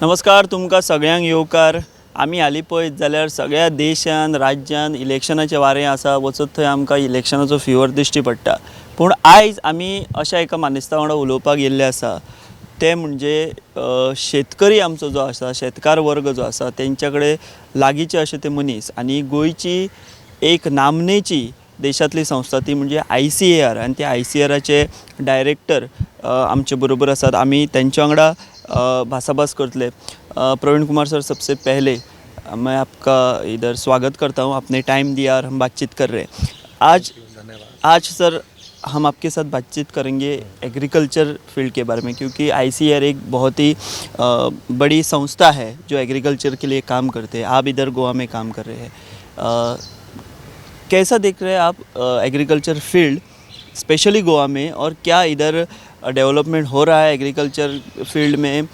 नमस्कार तुमकां सगळ्यांक येवकार। आमी हालीं पळयत जाल्यार सगळ्या देशान राज्यान इलेक्शनाचें वारें आसा, वचत थंय आमकां इलेक्शनाचो फिवर दिश्टी पडटा। पूण आयज आमी अशा एका मानेस्ता वांगडा उलोवपाक येयल्ले आसा, ते म्हणजे शेतकरी आमचो जो आसा, शेतकार वर्ग जो आसा, तेंच्या कडेन लागींचे अशे ते मनीस आनी गोंयची एक नामनेची देशांतली संस्था ती म्हणजे ICAR आनी त्या ICARचे डायरेक्टर आमचे बरोबर आसात। आमी तेंच्या वांगडा भासाभास करतले। प्रवीण कुमार सर, सबसे पहले मैं आपका इधर स्वागत करता हूँ, अपने टाइम दिया और हम बातचीत कर रहे हैं आज सर हम आपके साथ बातचीत करेंगे एग्रीकल्चर फील्ड के बारे में, क्योंकि ICAR एक बहुत ही बड़ी संस्था है जो एग्रीकल्चर के लिए काम करते हैं। आप इधर गोवा में काम कर रहे हैं, कैसा देख रहे हैं आप एग्रीकल्चर फील्ड स्पेशली गोवा में, और क्या इधर डेवलपमेंट हो रहा है एग्रीकल्चर फील्ड में?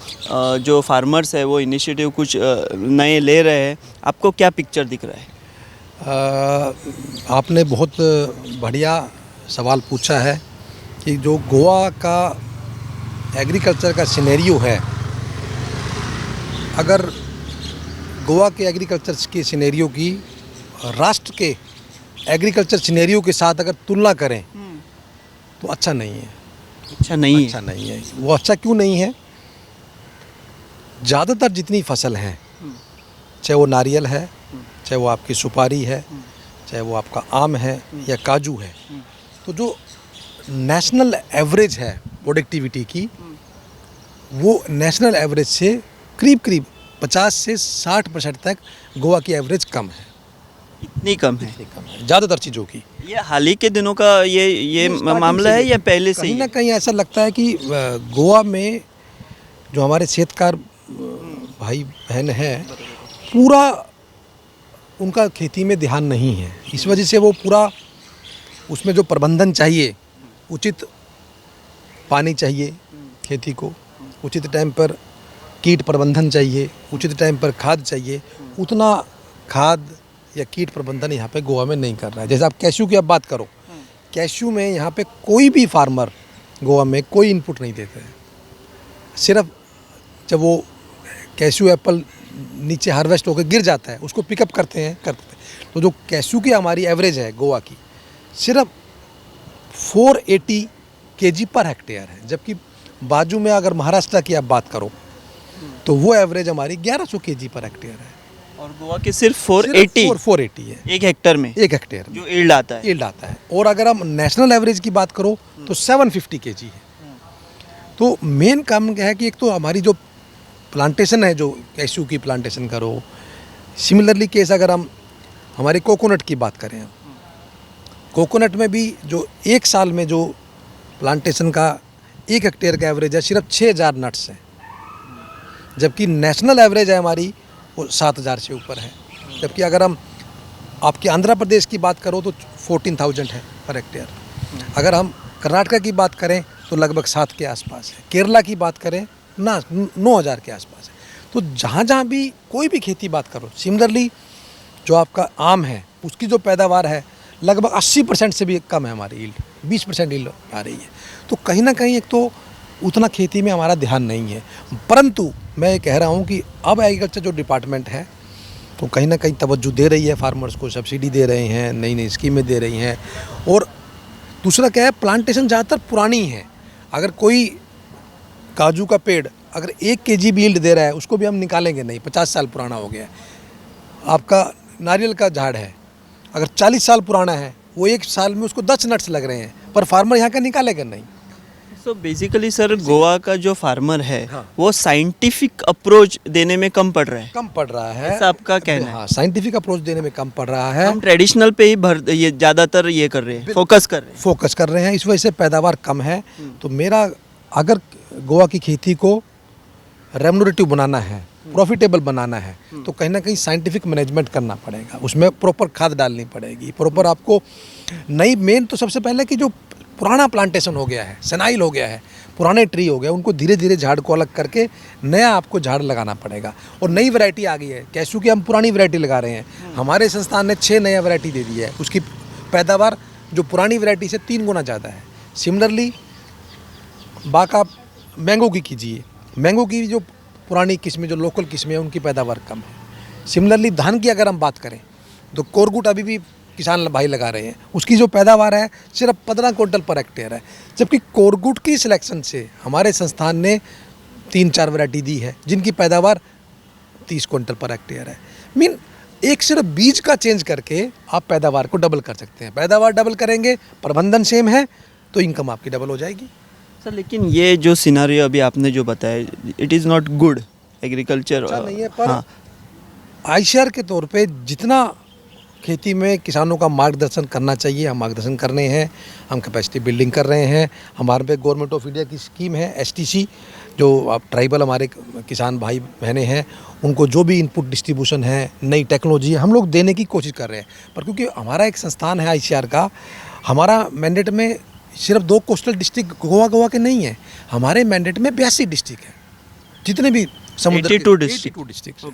जो फार्मर्स है वो इनिशिएटिव कुछ नए ले रहे हैं, आपको क्या पिक्चर दिख रहा है? आपने बहुत बढ़िया सवाल पूछा है कि जो गोवा का एग्रीकल्चर का सिनेरियो है, अगर गोवा के एग्रीकल्चर के सिनेरियो की राष्ट्र के एग्रीकल्चर सिनेरियो के साथ अगर तुलना करें तो अच्छा नहीं है। अच्छा नहीं है। वो अच्छा क्यों नहीं है? ज़्यादातर जितनी फसल हैं, चाहे वो नारियल है, चाहे वो आपकी सुपारी है, चाहे वो आपका आम है या काजू है, तो जो नेशनल एवरेज है प्रोडक्टिविटी की, वो नेशनल एवरेज से करीब 50 से 60% तक गोवा की एवरेज कम है। इतनी कम है ज़्यादातर चीज़ों की। ये हाल ही के दिनों का ये मामला है या पहले से ही? कहीं ना कहीं ऐसा लगता है कि गोवा में जो हमारे शेतकार भाई बहन हैं, पूरा उनका खेती में ध्यान नहीं है। इस वजह से वो पूरा उसमें जो प्रबंधन चाहिए, उचित पानी चाहिए खेती को, उचित टाइम पर कीट प्रबंधन चाहिए, उचित टाइम पर खाद चाहिए, उतना खाद या कीट प्रबंधन यहाँ पे गोवा में नहीं कर रहा है। जैसे आप कैश्यू की आप बात करो, कैश्यू में यहाँ पे कोई भी फार्मर गोवा में कोई इनपुट नहीं देते हैं। सिर्फ जब वो कैश्यू एप्पल नीचे हार्वेस्ट होकर गिर जाता है, उसको पिकअप करते हैं। तो जो कैश्यू की हमारी एवरेज है गोवा की, सिर्फ 480 kg पर हेक्टेयर है, जबकि बाजू में अगर महाराष्ट्र की आप बात करो तो वो एवरेज हमारी 1100 kg पर हेक्टेयर है, और गोवा के सिर्फ 480 है एक हेक्टर में, एक हेक्टेयर जो यील्ड आता है। और अगर हम नेशनल एवरेज की बात करो तो 750 kg है। तो मेन काम क्या है कि एक तो हमारी जो प्लांटेशन है, जो कैश्यू की प्लांटेशन करो, सिमिलरली केस अगर हम हमारे कोकोनट की बात करें, कोकोनट में भी जो एक साल में जो प्लांटेशन का 1 हेक्टेयर का एवरेज है, सिर्फ 6000 नट्स है, जबकि नेशनल एवरेज है हमारी वो 7000 से ऊपर है। जबकि अगर हम आपके आंध्र प्रदेश की बात करो तो 14,000 है पर हेक्टेयर। अगर हम कर्नाटका की बात करें तो लगभग 7 के आसपास है। केरला की बात करें ना 9,000 के आसपास है। तो जहाँ भी कोई भी खेती बात करो, सिमिलरली जो आपका आम है उसकी जो पैदावार है लगभग 80% से भी कम है हमारी यील्ड, 20% यील्ड आ रही है। तो कहीं ना कहीं एक तो उतना खेती में हमारा ध्यान नहीं है। परंतु मैं ये कह रहा हूँ कि अब एग्रीकल्चर जो डिपार्टमेंट है तो कहीं ना कहीं तवज्जो दे रही है, फार्मर्स को सब्सिडी दे रहे हैं, नई नई स्कीमें दे रही हैं। और दूसरा क्या है, प्लांटेशन ज़्यादातर पुरानी है। अगर कोई काजू का पेड़ अगर 1 kg भी यील्ड दे रहा है, उसको भी हम निकालेंगे नहीं, 50 साल पुराना हो गया है। आपका नारियल का झाड़ है, अगर 40 साल पुराना है, वो 1 साल में उसको 10 नट्स लग रहे हैं, पर फार्मर यहाँ का निकालेगा नहीं। सो बेसिकली सर, गोवा का जो फार्मर है, हाँ, वो साइंटिफिक अप्रोच देने में कम पड़ रहा है, ऐसा आपका कहना है? हाँ, साइंटिफिक अप्रोच देने में कम पड़ रहा है। हम ट्रेडिशनल पे ही ये ज़्यादातर ये कर रहे हैं, फोकस कर रहे हैं। इस वजह से पैदावार कम है। तो मेरा अगर गोवा की खेती को रेम्युनरेटिव बनाना है, प्रॉफिटेबल बनाना है, तो कहीं ना कहीं साइंटिफिक मैनेजमेंट करना पड़ेगा। उसमें प्रॉपर खाद डालनी पड़ेगी, प्रॉपर आपको नई, मेन तो सबसे पहले कि जो पुराना प्लांटेशन हो गया है, सेनाइल हो गया है, पुराने ट्री हो गए, उनको धीरे धीरे झाड़ को अलग करके नया आपको झाड़ लगाना पड़ेगा। और नई वैरायटी आ गई है, कैश्यू की हम पुरानी वैरायटी लगा रहे हैं। हमारे संस्थान ने 6 नया वैरायटी दे दी है, उसकी पैदावार जो पुरानी वैरायटी से 3 गुना ज़्यादा है। सिमिलरली बात आप मैंगो की कीजिए, मैंगो की जो पुरानी किस्में जो लोकल किस्में हैं उनकी पैदावार कम है। सिमिलरली धान की अगर हम बात करें तो कोरगुट अभी भी किसान भाई लगा रहे हैं, उसकी जो पैदावार है सिर्फ 15 क्विंटल पर हेक्टेयर है, जबकि कोरगुट की सिलेक्शन से हमारे संस्थान ने 3-4 वैरायटी दी है जिनकी पैदावार 30 क्विंटल पर हेक्टेयर है। मीन एक सिर्फ बीज का चेंज करके आप पैदावार को डबल कर सकते हैं। पैदावार डबल करेंगे, प्रबंधन सेम है तो इनकम आपकी डबल हो जाएगी। सर लेकिन ये जो सिनारियो अभी आपने जो बताया, it is not good agriculture. अच्छा नहीं है, पर आईसीआर के तौर पे जितना खेती में किसानों का मार्गदर्शन करना चाहिए हम मार्गदर्शन कर रहे हैं। हम कैपेसिटी बिल्डिंग कर रहे हैं। हमारे पे गवर्नमेंट ऑफ इंडिया की स्कीम है एसटीसी, जो आप ट्राइबल हमारे किसान भाई बहनें हैं उनको जो भी इनपुट डिस्ट्रीब्यूशन है, नई टेक्नोलॉजी हम लोग देने की कोशिश कर रहे हैं। पर क्योंकि हमारा एक संस्थान है आईसीआर का, हमारा मैंडेट में सिर्फ 2 कोस्टल डिस्ट्रिक्ट गोवा के नहीं है, हमारे मैंडेट में 82 डिस्ट्रिक्ट है, जितने भी समुद्र 82 डिस्ट्रिक्ट।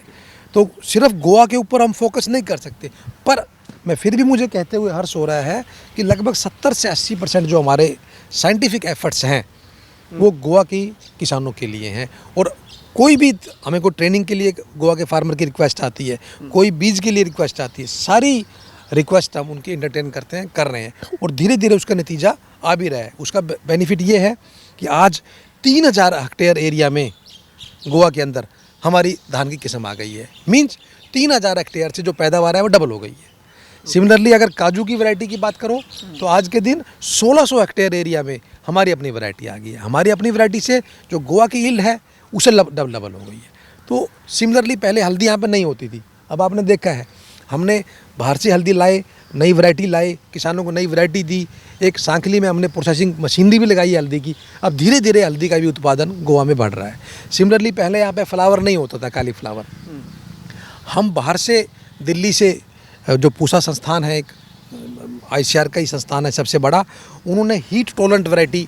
तो सिर्फ गोवा के ऊपर हम फोकस नहीं कर सकते। पर मैं फिर भी मुझे कहते हुए हर्ष हो रहा है कि लगभग 70 से 80% जो हमारे साइंटिफिक एफर्ट्स हैं वो गोवा की किसानों के लिए हैं। और कोई भी हमें को ट्रेनिंग के लिए गोवा के फार्मर की रिक्वेस्ट आती है, कोई बीज के लिए रिक्वेस्ट आती है, सारी रिक्वेस्ट हम उनकी एंटरटेन करते हैं, कर रहे हैं और धीरे धीरे उसका नतीजा आ भी रहा है। उसका बेनिफिट ये है कि आज 3000 हेक्टेयर एरिया में गोवा के अंदर हमारी धान की किस्म आ गई है। मीन्स 3000 हेक्टेयर से जो पैदावार है वो डबल हो गई है। सिमिलरली अगर काजू की वैरायटी की बात करो तो आज के दिन 1600 हेक्टेयर एरिया में हमारी अपनी वैरायटी आ गई है। हमारी अपनी वैरायटी से जो गोवा की यील्ड है उसे डबल हो गई है। तो सिमिलरली पहले हल्दी यहाँ पर नहीं होती थी, अब आपने देखा है हमने बाहर से हल्दी लाए, नई वैरायटी लाए, किसानों को नई वैरायटी दी, एक सांखली में हमने प्रोसेसिंग मशीनरी भी लगाई है हल्दी की। अब धीरे धीरे हल्दी का भी उत्पादन गोवा में बढ़ रहा है। सिमिलरली पहले यहाँ पे फ्लावर नहीं होता था, काली फ्लावर। हम बाहर से दिल्ली से जो पूसा संस्थान है, एक आईसीआर का ही संस्थान है सबसे बड़ा, उन्होंने हीट टॉलरेंट वैरायटी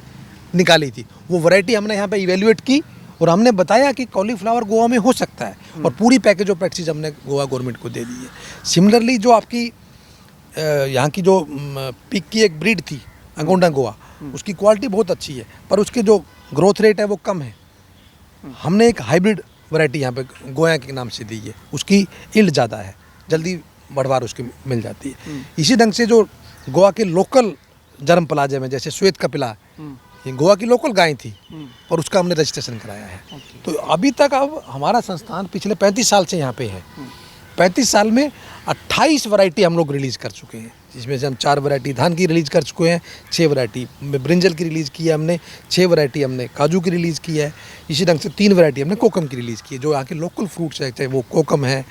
निकाली थी। वो वैरायटी हमने यहाँ पे इवेल्युएट की और हमने बताया कि कॉलीफ्लावर गोवा में हो सकता है और पूरी पैकेज ऑफ प्रैक्टिस हमने गोवा गवर्नमेंट को दे दी है। सिमिलरली जो आपकी यहाँ की जो पिक की एक ब्रीड थी अंगोंडा गोवा, उसकी क्वालिटी बहुत अच्छी है पर उसके जो ग्रोथ रेट है वो कम है। हमने एक हाइब्रिड वैरायटी यहाँ पे गोया के नाम से दी है, उसकी यील्ड ज़्यादा है, जल्दी बढ़वार उसकी मिल जाती है। इसी ढंग से जो गोवा के लोकल जर्म प्लाजे में जैसे श्वेत कपिला, ये गोवा की लोकल गाय थी और उसका हमने रजिस्ट्रेशन कराया है। तो अभी तक अब हमारा संस्थान पिछले 35 साल से यहाँ पे है। 35 साल में 28 वैरायटी हम लोग रिलीज़ कर चुके हैं, जिसमें से हम 4 वैरायटी धान की रिलीज़ कर चुके हैं, 6 वैरायटी ब्रिंजल की रिलीज़ की है हमने, 6 वैरायटी हमने काजू की रिलीज़ की है। इसी ढंग से 3 वैरायटी हमने कोकम की रिलीज़ की है। जो यहाँ के लोकल फ्रूट्स है, चाहे वो कोकम है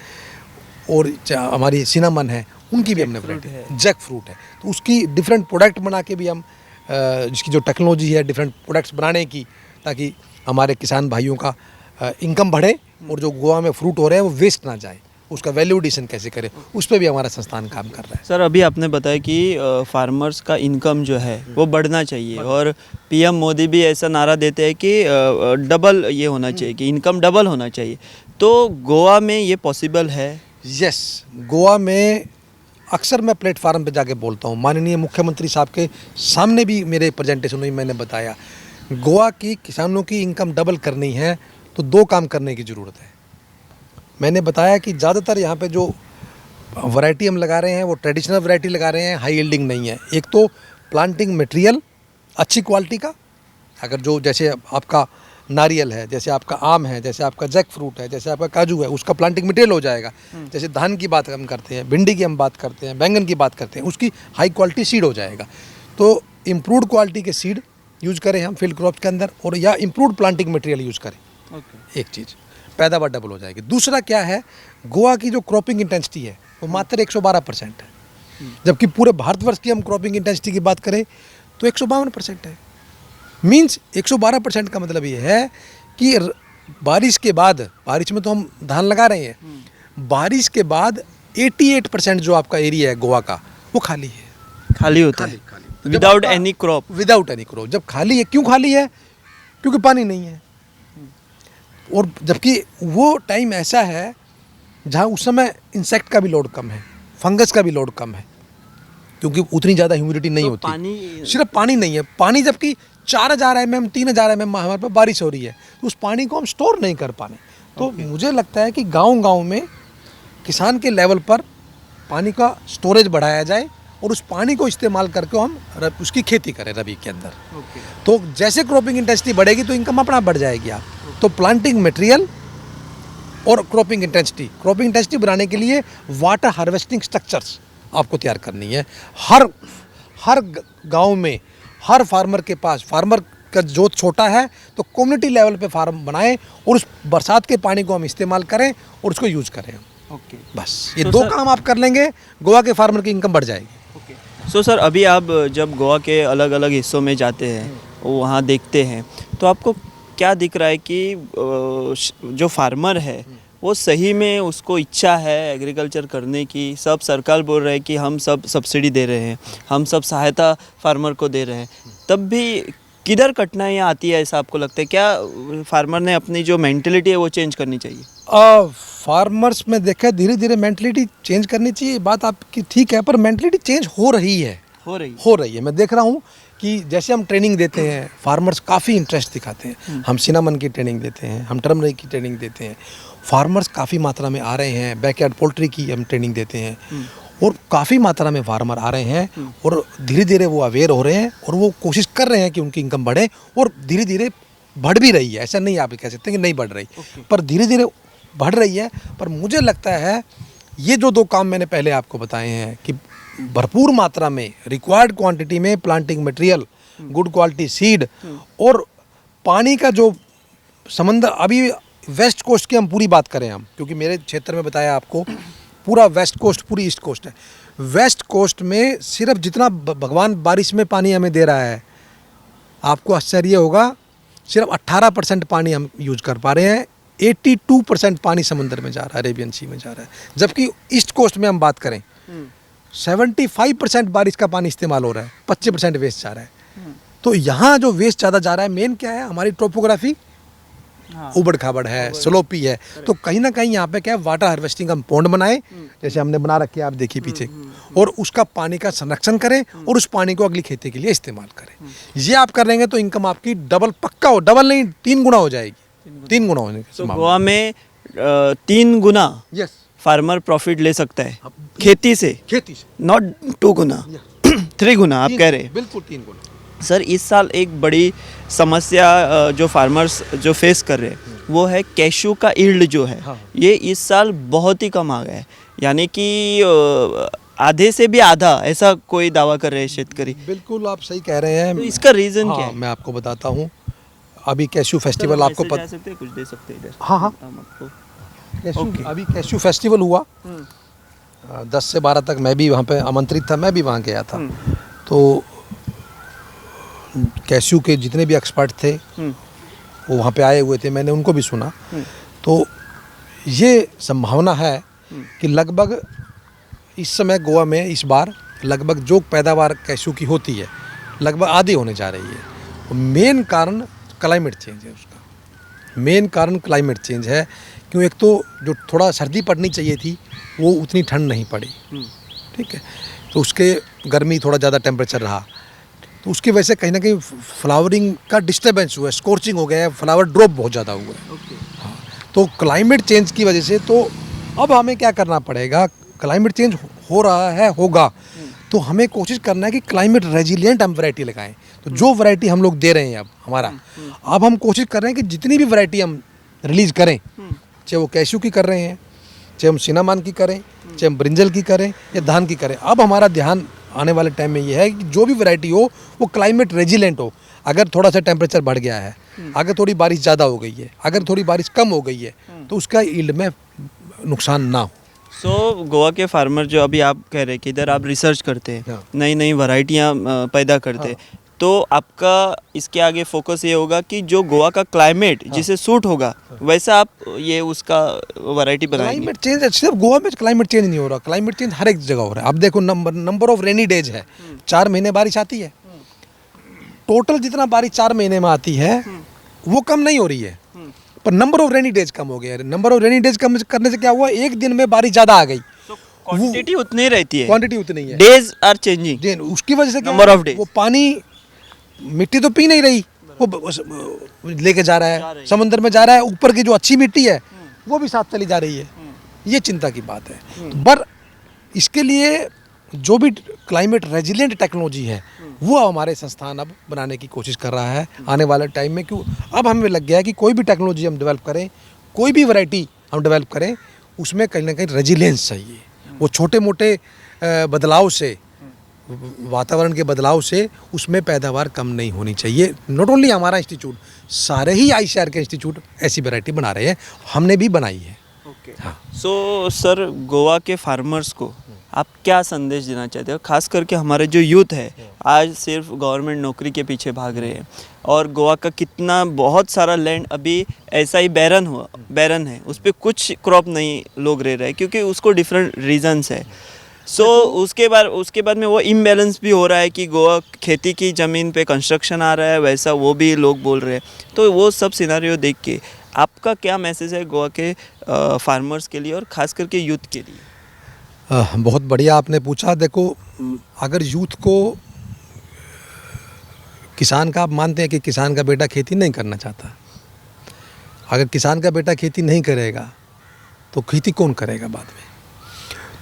और हमारी सिनामन है, उनकी भी हमने वैरायटी, जैक फ्रूट है, तो उसकी डिफरेंट प्रोडक्ट बना के भी हम जिसकी जो टेक्नोलॉजी है डिफरेंट प्रोडक्ट्स बनाने की, ताकि हमारे किसान भाइयों का इनकम बढ़े और जो गोवा में फ्रूट हो रहे हैं वो वेस्ट ना जाए, उसका वैल्यू एडिशन कैसे करें, उस पर भी हमारा संस्थान काम कर रहा है। सर अभी आपने बताया कि फार्मर्स का इनकम जो है वो बढ़ना चाहिए और पीएम मोदी भी ऐसा नारा देते हैं कि डबल ये होना चाहिए, कि इनकम डबल होना चाहिए। तो गोवा में ये पॉसिबल है? यस, गोवा में अक्सर मैं प्लेटफार्म पे जाके बोलता हूँ, माननीय मुख्यमंत्री साहब के सामने भी मेरे प्रेजेंटेशन में मैंने बताया, गोवा की किसानों की इनकम डबल करनी है तो 2 काम करने की ज़रूरत है। मैंने बताया कि ज़्यादातर यहाँ पे जो वैरायटी हम लगा रहे हैं वो ट्रेडिशनल वैरायटी लगा रहे हैं, हाई यील्डिंग नहीं है। एक तो प्लांटिंग मटेरियल अच्छी क्वालिटी का, अगर जो जैसे आपका नारियल है, जैसे आपका आम है, जैसे आपका जैक फ्रूट है, जैसे आपका काजू है, उसका प्लांटिंग मटेरियल हो जाएगा। जैसे धान की बात हम करते हैं, भिंडी की हम बात करते हैं, बैंगन की बात करते हैं, उसकी हाई क्वालिटी सीड हो जाएगा। तो इम्प्रूव्ड क्वालिटी के सीड यूज़ करें हम फील्ड क्रॉप्स के अंदर, और या इम्प्रूव्ड प्लांटिंग मटेरियल यूज़ करें। एक चीज़, पैदावार डबल हो जाएगी। दूसरा क्या है, गोवा की जो क्रॉपिंग इंटेंसिटी है वो मात्र 112% है, जबकि पूरे भारतवर्ष की हम क्रॉपिंग इंटेंसिटी की बात करें तो 152% है। मीन्स 112% का मतलब ये है कि बारिश के बाद, बारिश में तो हम धान लगा रहे हैं, बारिश के बाद 88% जो आपका एरिया है गोवा का वो खाली है, खाली होता है without any crop. Without any crop जब खाली है, क्यों खाली है? क्योंकि पानी नहीं है। और जबकि वो टाइम ऐसा है जहाँ उस समय इंसेक्ट का भी लोड कम है, फंगस का भी लोड कम है, क्योंकि उतनी ज़्यादा ह्यूमिडिटी नहीं होती। पानी, सिर्फ पानी नहीं है, पानी जबकि 4000 mm 3000 mm हमारे पास बारिश हो रही है, तो उस पानी को हम स्टोर नहीं कर पाने। तो मुझे लगता है कि गांव-गांव में किसान के लेवल पर पानी का स्टोरेज बढ़ाया जाए और उस पानी को इस्तेमाल करके हम उसकी खेती करें रबी के अंदर। तो जैसे क्रॉपिंग इंटेंसिटी बढ़ेगी तो इनकम अपना बढ़ जाएगी आप। तो प्लांटिंग मटेरियल और क्रॉपिंग इंटेंसिटी बढ़ाने के लिए वाटर हार्वेस्टिंग स्ट्रक्चर्स आपको तैयार करनी है। हर गांव में हर फार्मर के पास, फार्मर का जो छोटा है तो कम्युनिटी लेवल पे फार्म बनाएं और उस बरसात के पानी को हम इस्तेमाल करें और उसको यूज़ करें हम। बस ये तो दो सर- काम आप कर लेंगे, गोवा के फार्मर की इनकम बढ़ जाएगी। सो सर, अभी आप जब गोवा के अलग अलग हिस्सों में जाते हैं, वहाँ देखते हैं, तो आपको क्या दिख रहा है कि जो फार्मर है वो सही में उसको इच्छा है एग्रीकल्चर करने की? सब सरकार बोल रहे हैं कि हम सब सब्सिडी दे रहे हैं, हम सब सहायता फार्मर को दे रहे हैं, तब भी किधर कठिनाइयाँ आती है ऐसा आपको लगता है? क्या फार्मर ने अपनी जो मेंटेलिटी है वो चेंज करनी चाहिए? फार्मर्स में देखा धीरे धीरे मेंटलिटी चेंज करनी चाहिए, बात आपकी ठीक है, पर मेंटलिटी चेंज हो रही है। मैं देख रहा हूँ कि जैसे हम ट्रेनिंग देते हैं, फार्मर्स काफ़ी इंटरेस्ट दिखाते हैं। हम सिनामन की ट्रेनिंग देते हैं, हम टर्मरिक की ट्रेनिंग देते हैं, फार्मर्स काफ़ी मात्रा में आ रहे हैं। बैकयार्ड पोल्ट्री की हम ट्रेनिंग देते हैं और काफ़ी मात्रा में फार्मर आ रहे हैं और धीरे धीरे वो अवेयर हो रहे हैं और वो कोशिश कर रहे हैं कि उनकी इनकम बढ़े और धीरे धीरे बढ़ भी रही है। ऐसा नहीं आप कह सकते कि नहीं बढ़ रही, पर धीरे धीरे बढ़ रही है। पर मुझे लगता है ये जो दो काम मैंने पहले आपको बताए हैं कि भरपूर मात्रा में रिक्वायर्ड क्वांटिटी में planting material, good quality seed और पानी का जो समंदर, अभी वेस्ट कोस्ट की हम पूरी बात करें हम, क्योंकि मेरे क्षेत्र में बताया आपको पूरा वेस्ट कोस्ट, पूरी ईस्ट कोस्ट है। वेस्ट कोस्ट में सिर्फ जितना भगवान बारिश में पानी हमें दे रहा है, आपको आश्चर्य होगा, सिर्फ 18% पानी हम यूज कर पा रहे हैं। 82% पानी समंदर में जा रहा है, अरेबियन सी में जा रहा है। जबकि ईस्ट कोस्ट में हम बात करें 75% बारिश का पानी इस्तेमाल हो रहा है, 25% वेस्ट जा रहा है। तो यहाँ जो वेस्ट ज़्यादा जा रहा है, मेन क्या है, हमारी टोपोग्राफी उबड़ खाबड़ है, स्लोपी है। तो कहीं ना कहीं यहाँ पे क्या है, वाटर हार्वेस्टिंग हम पॉन्ड बनाए, जैसे हमने बना रखे हैं, आप देखिए पीछे, और उसका पानी का संरक्षण करें और उस पानी को अगली खेती के लिए इस्तेमाल करें। ये आप कर लेंगे तो इनकम आपकी डबल पक्का हो, डबल नहीं 3 गुना हो जाएगी, 3 गुना होने की तो संभावना। गोवा में 3 गुना यस, फार्मर प्रॉफिट ले सकता है खेती से, खेती से नॉट 2 गुना 3 गुना आप कह रहे हैं। बिल्कुल 3 गुना। सर, इस साल एक बड़ी समस्या जो फार्मर्स जो फेस कर रहे हैं वो है कैशू का ईल्ड जो है। हाँ। ये इस साल बहुत ही कम आ गया है, यानी कि आधे से भी आधा, ऐसा कोई दावा कर रहे हैं शेतकरी। बिल्कुल आप सही कह रहे हैं। तो इसका रीज़न हाँ, क्या है? मैं आपको बताता हूँ। अभी कैशू फेस्टिवल आपको जा पता, सकते हैं, कुछ दे सकते हैं इधर। हाँ, हाँ। हम आपको कैशू ओके। अभी कैशू फेस्टिवल हुआ 10 से 12 तक, मैं भी वहाँ पे आमंत्रित था, मैं भी वहाँ गया था। तो कैशू के जितने भी एक्सपर्ट थे वो वहाँ पे आए हुए थे, मैंने उनको भी सुना। तो ये संभावना है कि लगभग इस समय गोवा में इस बार लगभग जो पैदावार कैशू की होती है लगभग आधी होने जा रही है। मेन कारण क्लाइमेट चेंज है, उसका मेन कारण क्लाइमेट चेंज है। क्यों, एक तो जो थोड़ा सर्दी पड़नी चाहिए थी वो उतनी ठंड नहीं पड़ी, ठीक है, तो उसके गर्मी थोड़ा ज़्यादा टेम्परेचर रहा, तो उसकी वजह से कहीं ना कहीं फ्लावरिंग का डिस्टर्बेंस हुआ है, स्कॉर्चिंग हो गया है, फ्लावर ड्रॉप बहुत ज़्यादा हुआ है। हाँ, तो क्लाइमेट चेंज की वजह से तो अब हमें क्या करना पड़ेगा, क्लाइमेट चेंज हो रहा है, होगा, तो हमें कोशिश करना है कि क्लाइमेट रेजिलिएंट हम वैरायटी लगाएं। तो जो वैरायटी हम लोग दे रहे हैं अब हम कोशिश कर रहे हैं कि जितनी भी वैरायटी हम रिलीज़ करें, चाहे वो कैशू की कर रहे हैं, चाहे हम सिनामन की करें, चाहे हम ब्रिंजल की करें या धान की करें, अब हमारा ध्यान आने वाले टाइम में ये है कि जो भी वैरायटी हो वो क्लाइमेट रेजिलेंट हो। अगर थोड़ा सा टेम्परेचर बढ़ गया है, अगर थोड़ी बारिश ज़्यादा हो गई है, अगर थोड़ी बारिश कम हो गई है, तो उसका यील्ड में नुकसान ना हो। सो गोवा के फार्मर जो अभी आप कह रहे हैं कि इधर आप रिसर्च करते हैं, हाँ। नई नई वैरायटियाँ पैदा करते हैं, तो आपका इसके आगे फोकस ये होगा कि जो गोवा का क्लाइमेट जिसे सूट होगा वैसा आप ये उसका वैरायटी बनाएंगे। क्लाइमेट चेंज सिर्फ गोवा में क्लाइमेट चेंज नहीं हो रहा, क्लाइमेट चेंज हर एक जगह हो रहा है। अब देखो नंबर ऑफ रेनी डेज है, 4 महीने बारिश आती है, टोटल जितना बारिश 4 महीने में आती है वो कम नहीं हो रही है, पर नंबर ऑफ रेनी डेज कम हो गया है। नंबर ऑफ रेनी डेज कम करने से क्या हुआ, एक दिन में बारिश ज़्यादा आ गई, क्वांटिटी उतनी रहती है, क्वांटिटी उतनी है, डेज आर चेंजिंग, उसकी वजह से क्या Number है, of days. वो पानी मिट्टी तो पी नहीं रही, वो लेके जा रहा है, समंदर में जा रहा है, ऊपर की जो अच्छी मिट्टी है वो भी साथ चली जा रही है। ये चिंता की बात है। पर इसके लिए जो भी क्लाइमेट रेजिलिएंट टेक्नोलॉजी है वो हमारे संस्थान अब बनाने की कोशिश कर रहा है आने वाले टाइम में। क्यों अब हमें लग गया है कि कोई भी टेक्नोलॉजी हम डेवलप करें, कोई भी वैरायटी हम डेवलप करें, उसमें कहीं ना कहीं रेजिलियंस चाहिए। वो छोटे मोटे बदलाव से, वातावरण के बदलाव से उसमें पैदावार कम नहीं होनी चाहिए। नॉट ओनली हमारा इंस्टीट्यूट, सारे ही आईसीआर के इंस्टीट्यूट ऐसी वैरायटी बना रहे हैं, हमने भी बनाई है। हाँ। सो सर, गोवा के फार्मर्स को आप क्या संदेश देना चाहते हो? खास करके हमारे जो यूथ है आज सिर्फ गवर्नमेंट नौकरी के पीछे भाग रहे हैं, और गोवा का कितना बहुत सारा लैंड अभी ऐसा ही बैरन है, उस पर कुछ क्रॉप नहीं लोग रह रहे हैं क्योंकि उसको डिफरेंट रीजंस है। सो उसके बाद में वो इम्बैलेंस भी हो रहा है कि गोवा खेती की ज़मीन पे कंस्ट्रक्शन आ रहा है, वैसा वो भी लोग बोल रहे हैं। तो वो सब सिनारियो देख के आपका क्या मैसेज है गोवा के फार्मर्स के लिए और ख़ास करके यूथ के लिए? बहुत बढ़िया आपने पूछा। देखो, अगर यूथ को किसान का, आप मानते हैं कि किसान का बेटा खेती नहीं करना चाहता, अगर किसान का बेटा खेती नहीं करेगा तो खेती कौन करेगा बाद में?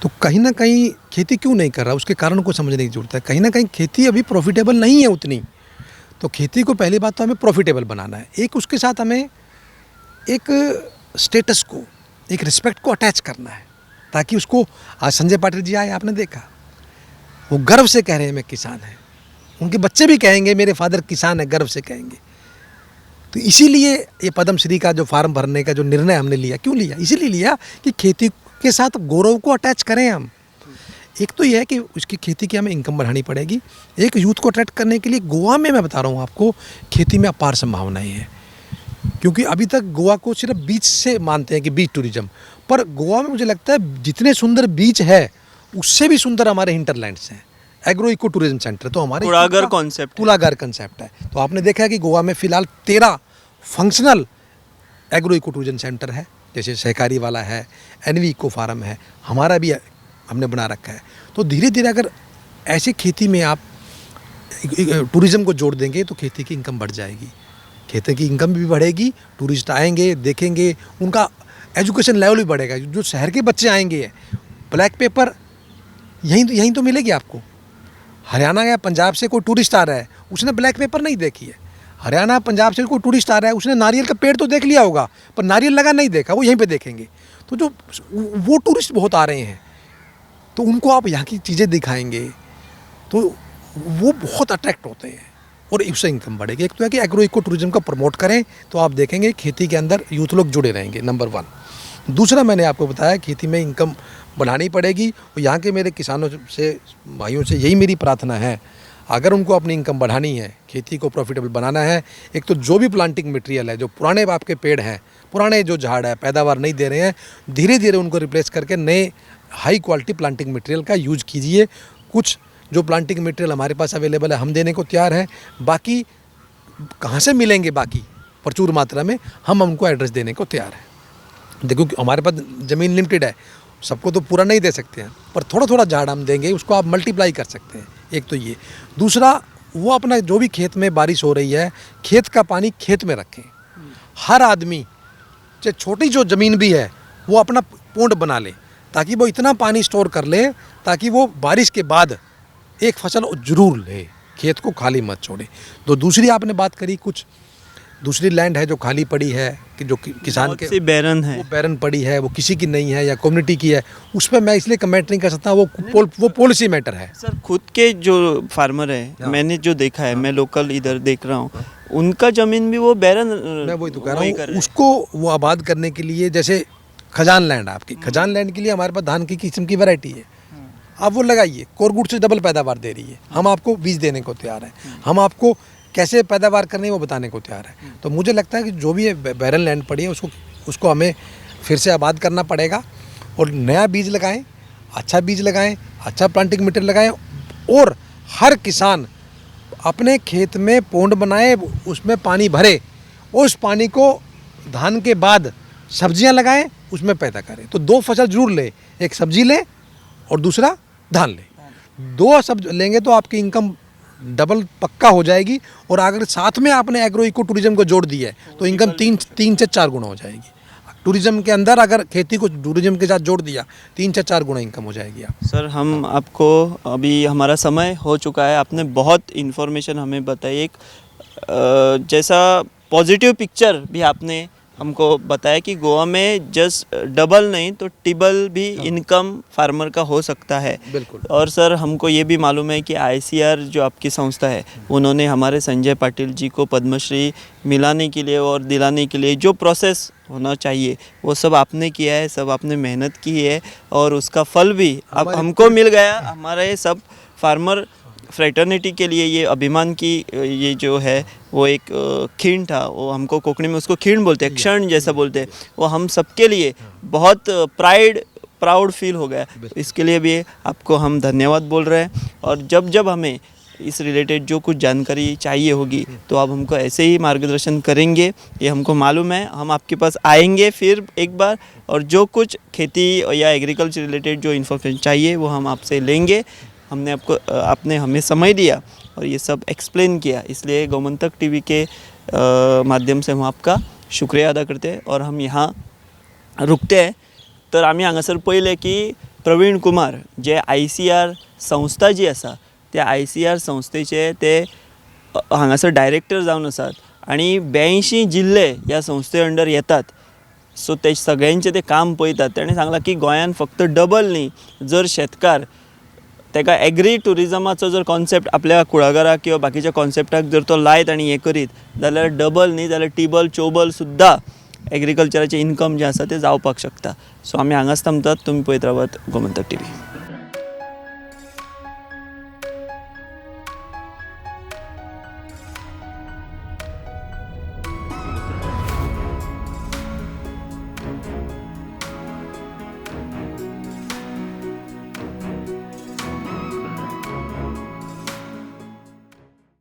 तो कहीं ना कहीं खेती क्यों नहीं कर रहा, उसके कारण को समझने की जरूरत है। कहीं ना कहीं खेती अभी प्रॉफिटेबल नहीं है उतनी। तो खेती को पहली बात तो हमें प्रॉफिटेबल बनाना है। एक उसके साथ हमें एक स्टेटस को, एक रिस्पेक्ट को अटैच करना है, ताकि उसको, आज संजय पाटिल जी आए, आपने देखा, वो गर्व से कह रहे हैं मैं किसान है। उनके बच्चे भी कहेंगे मेरे फादर किसान है, गर्व से कहेंगे। तो इसीलिए ये पद्म श्री का जो फार्म भरने का जो निर्णय हमने लिया, क्यों लिया? इसीलिए लिया कि खेती के साथ गौरव को अटैच करें हम। एक तो यह है कि उसकी खेती की हमें इनकम बढ़ानी पड़ेगी। एक यूथ को अट्रैक्ट करने के लिए गोवा में, मैं बता रहा हूँ आपको, खेती में अपार संभावनाएं हैं। क्योंकि अभी तक गोवा को सिर्फ बीच से मानते हैं कि बीच टूरिज्म, पर गोवा में मुझे लगता है जितने सुंदर बीच है उससे भी सुंदर हमारे हिंटरलैंड्स हैं। एग्रो इको टूरिज्म सेंटर तो हमारे कुलागर कॉन्सेप्ट है। तो आपने देखा है कि गोवा में फिलहाल 13 functional agro eco tourism centre है, जैसे सहकारी वाला है, एनवी इको फार्म है, हमारा भी हमने बना रखा है। तो धीरे धीरे अगर ऐसी खेती में आप टूरिज्म को जोड़ देंगे तो खेती की इनकम बढ़ जाएगी, खेती की इनकम भी बढ़ेगी, टूरिस्ट आएंगे, देखेंगे, उनका एजुकेशन लेवल भी बढ़ेगा। जो शहर के बच्चे आएंगे, ब्लैक पेपर यहीं तो मिलेगी आपको। हरियाणा या पंजाब से कोई टूरिस्ट आ रहा है, उसने ब्लैक पेपर नहीं देखी है। हरियाणा पंजाब से कोई टूरिस्ट आ रहा है, उसने नारियल का पेड़ तो देख लिया होगा, पर नारियल लगा नहीं देखा, वो यहीं पे देखेंगे। तो जो वो टूरिस्ट बहुत आ रहे हैं, तो उनको आप यहाँ की चीज़ें दिखाएंगे तो वो बहुत अट्रैक्ट होते हैं और उससे इनकम बढ़ेगी। एक तो है कि एग्रो इको टूरिज्म को प्रमोट करें, तो आप देखेंगे खेती के अंदर यूथ लोग जुड़े रहेंगे, नंबर 1। दूसरा, मैंने आपको बताया खेती में इनकम बढ़ानी पड़ेगी, और यहाँ के मेरे किसानों से, भाइयों से यही मेरी प्रार्थना है, अगर उनको अपनी इनकम बढ़ानी है, खेती को प्रॉफिटेबल बनाना है, एक तो जो भी प्लांटिंग मटेरियल है, जो पुराने आपके पेड़ हैं, पुराने जो झाड़ है, पैदावार नहीं दे रहे हैं, धीरे धीरे उनको रिप्लेस करके नए हाई क्वालिटी प्लांटिंग मटेरियल का यूज कीजिए। कुछ जो प्लांटिंग मटेरियल हमारे पास अवेलेबल है हम देने को तैयार हैं, बाकी कहाँ से मिलेंगे, बाकी प्रचुर मात्रा में हम उनको एड्रेस देने को तैयार हैं। देखो हमारे पास ज़मीन लिमिटेड है, सबको तो पूरा नहीं दे सकते हैं, पर थोड़ा थोड़ा झाड़ हम देंगे, उसको आप मल्टीप्लाई कर सकते हैं। एक तो ये। दूसरा, वो अपना जो भी खेत में बारिश हो रही है, खेत का पानी खेत में रखें। हर आदमी, चाहे छोटी जो ज़मीन भी है, वो अपना पोंड बना ले, ताकि वो इतना पानी स्टोर कर ले ताकि वो बारिश के बाद एक फसल जरूर ले, खेत को खाली मत छोड़े। तो दूसरी आपने बात करी, कुछ दूसरी लैंड है जो खाली पड़ी है, कि जो किसान के बैरन है, वो बैरन पड़ी है, वो किसी की नहीं है या कम्युनिटी की है, उस पर मैं इसलिए कमेंट नहीं कर सकता, वो पॉलिसी मैटर है। सर, खुद के जो फार्मर है, मैंने जो देखा है, मैं लोकल इधर देख रहा हूँ, उनका ज़मीन भी वो बैरन, मैं वही तो कह रहा हूँ, उसको वो आबाद करने के लिए, जैसे खजान लैंड, आपकी खजान लैंड के लिए हमारे पास धान की किस्म की वैरायटी है, आप वो लगाइए, कोरगुट से डबल पैदावार दे रही है, हम आपको बीज देने को तैयार है, हम आपको कैसे पैदावार करनी है वो बताने को तैयार है। तो मुझे लगता है कि जो भी ये बैरन लैंड पड़ी है उसको हमें फिर से आबाद करना पड़ेगा, और नया बीज लगाएं, अच्छा बीज लगाएं, अच्छा प्लांटिंग मटेरियल लगाएं, और हर किसान अपने खेत में पोंड बनाए, उसमें पानी भरे, उस पानी को धान के बाद सब्जियां लगाएं, उसमें पैदा करें। तो 2 फसल जरूर ले, एक सब्जी ले और दूसरा धान ले। 2 सब्जी लेंगे तो आपकी इनकम डबल पक्का हो जाएगी, और अगर साथ में आपने एग्रो इको टूरिज्म को जोड़ दिया है तो इनकम 3 से 4 गुना हो जाएगी। टूरिज्म के अंदर अगर खेती को टूरिज्म के साथ जोड़ दिया 3 से 4 गुना इनकम हो जाएगी आप। सर हम आपको अभी हमारा समय हो चुका है, आपने बहुत इन्फॉर्मेशन हमें बताई। एक जैसा पॉजिटिव पिक्चर भी आपने हमको बताया कि गोवा में जस्ट डबल नहीं तो ट्रिपल भी इनकम फार्मर का हो सकता है। बिल्कुल। और सर हमको ये भी मालूम है कि आईसीआर जो आपकी संस्था है उन्होंने हमारे संजय पाटिल जी को पद्मश्री मिलाने के लिए और दिलाने के लिए जो प्रोसेस होना चाहिए वो सब आपने किया है, सब आपने मेहनत की है और उसका फल भी अब हमको मिल गया। हमारे सब फार्मर फ्रेटर्निटी के लिए ये अभिमान की ये जो है वो एक खीण था, वो हमको कोंकणी में उसको खीण बोलते हैं, क्षण जैसा बोलते हैं, वो हम सबके लिए बहुत प्राउड फील हो गया। इसके लिए भी आपको हम धन्यवाद बोल रहे हैं। और जब जब हमें इस रिलेटेड जो कुछ जानकारी चाहिए होगी तो आप हमको ऐसे ही मार्गदर्शन करेंगे, ये हमको मालूम है। हम आपके पास आएंगे फिर एक बार और जो कुछ खेती या एग्रीकल्चर रिलेटेड जो इन्फॉर्मेशन चाहिए वो हम आपसे लेंगे। आपने हमें समय दिया और ये सब एक्सप्लेन किया, इसलिए गोमंतक टीवी के माध्यम से हम आपका शुक्रिया अदा करते हैं और हम यहाँ रुकते हैं। तर आम्ही हांगासर पळयलें की प्रवीण कुमार जे ICR संस्था जी आसा त्या ICR संस्थेचे ते हांगासर डायरेक्टर जावन आसात आणि 82 जिल्हे ह्या संस्थे अंडर येतात। सो ते सगळ्यांचे ते काम पळयतात। ताणें सांगलां की गोंयान फक्त डबल न्ही, जर शेतकार तेका एग्री टुरिजमाचो जर कॉन्सेप्ट आपल्या कुळागराक किंवा बाकीच्या कॉन्सेप्टाक जर तो लायत आनी हें करीत जाल्यार डबल न्ही जाल्यार टिबल चौबल सुद्दां एग्रीकल्चराचें इनकम जें आसा तें जावपाक शकता। सो आमी हांगाच थांबतात, तुमी पळयत रावात गोमंतक टीवी।